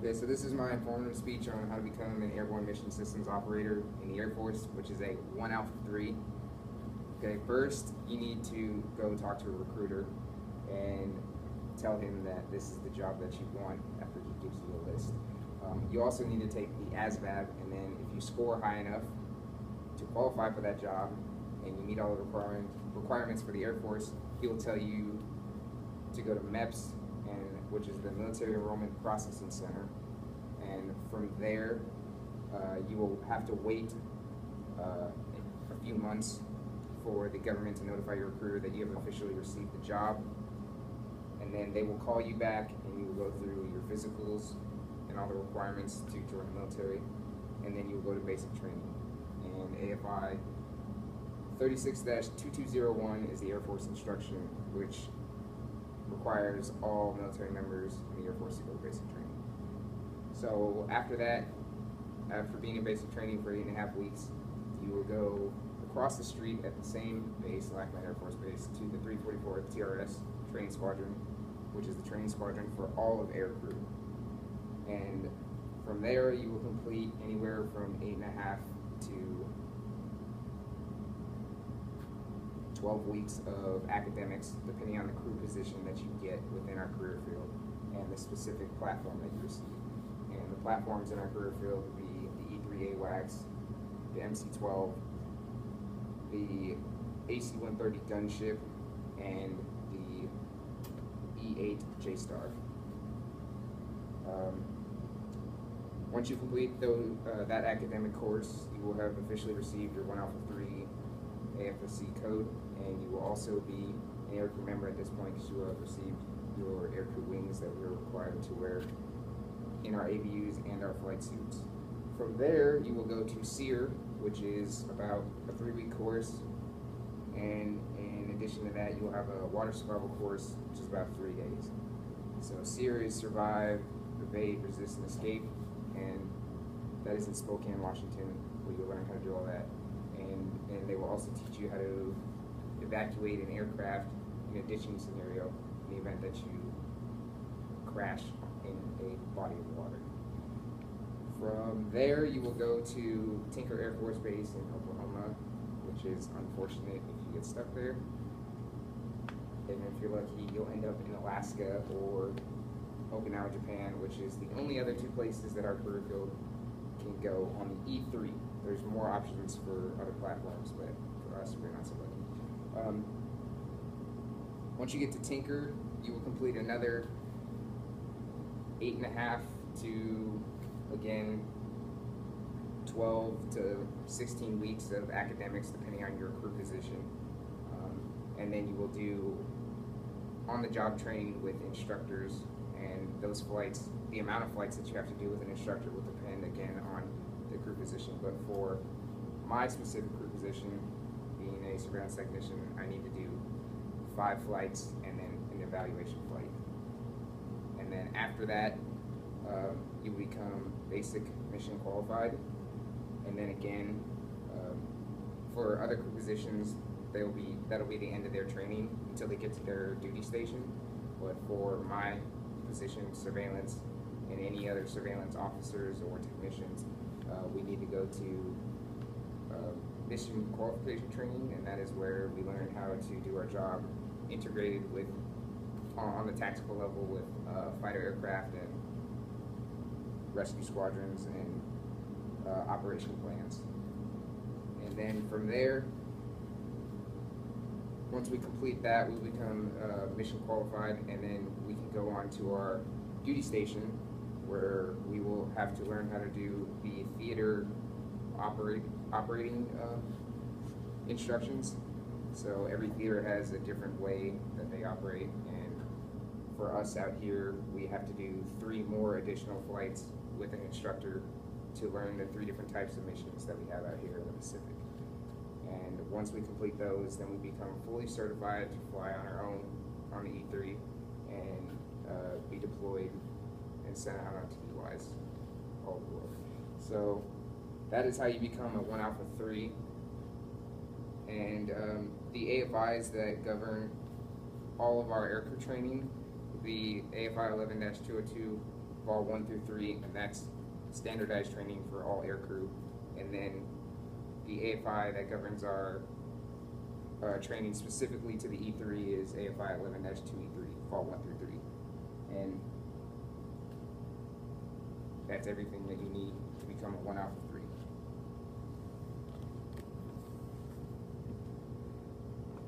Okay, so this is my informative speech on how to become an airborne mission systems operator in the Air Force, which is a 1 out of 3. Okay, first you need to go talk to a recruiter and tell him that this is the job that you want after he gives you a list. You also need to take the ASVAB, and then if you score high enough to qualify for that job and you meet all the requirements for the Air Force, he will tell you to go to MEPS, which is the Military Enrollment Processing Center, and from there you will have to wait a few months for the government to notify your recruiter that you have officially received the job, and then they will call you back and you will go through your physicals and all the requirements to join the military, and then you will go to basic training. And AFI 36-2201 is the Air Force instruction, which requires all military members in the Air Force to go to basic training. So after that, after being in basic training for 8.5 weeks, you will go across the street at the same base, Lackland Air Force Base, to the 344th TRS Training Squadron, which is the training squadron for all of air crew. And from there, you will complete anywhere from 8.5 to 12 weeks of academics, depending on the crew position that you get within our career field and the specific platform that you receive. And the platforms in our career field would be the E-3 AWACS, the MC-12, the AC-130 gunship, and the E-8 J-Star. Once you complete that academic course, you will have officially received your 1 Alpha 3 AFSC code, and you will also be an aircrew member at this point because you will have received your aircrew wings that we are required to wear in our ABUs and our flight suits. From there, you will go to SEER, which is about a 3-week course, and in addition to that, you will have a water survival course, which is about 3 days. So SEER is survive, evade, resist, and escape, and that is in Spokane, Washington, where you'll learn how to do all that. And they will also teach you how to evacuate an aircraft in a ditching scenario in the event that you crash in a body of water. From there, you will go to Tinker Air Force Base in Oklahoma, which is unfortunate if you get stuck there. And if you're lucky, you'll end up in Alaska or Okinawa, Japan, which is the only other 2 places that our career field can go on the E-3. There's more options for other platforms, but for us, we're not so lucky. Once you get to Tinker, you will complete another 8.5 to, again, 12 to 16 weeks of academics, depending on your crew position. And then you will do on-the-job training with instructors, and those flights, the amount of flights that you have to do with an instructor will depend, again, on the crew position. But for my specific crew position, being a surveillance technician, I need to do 5 flights and then an evaluation flight. And then after that, you become basic mission qualified. And then again, for other crew positions, that'll be the end of their training until they get to their duty station. But for my position, surveillance, and any other surveillance officers or technicians, we need to go to mission qualification training, and that is where we learn how to do our job integrated with, on the tactical level, with fighter aircraft and rescue squadrons and operation plans. And then from there, once we complete that, we become mission qualified, and then we can go on to our duty station, where we will have to learn how to do the theater operating instructions. So every theater has a different way that they operate, and for us out here, we have to do 3 more additional flights with an instructor to learn the 3 different types of missions that we have out here in the Pacific. And once we complete those, then we become fully certified to fly on our own on the E-3 and be deployed and sent out on TDYs all over the world. So that is how you become a 1 Alpha 3. And the AFIs that govern all of our aircrew training, the AFI 11-202 fall 1 through 3, and that's standardized training for all air crew. And then the AFI that governs our training specifically to the E3 is AFI 11-2E3, fall 1 through 3. And that's everything that you need to become a 1 Alpha 3.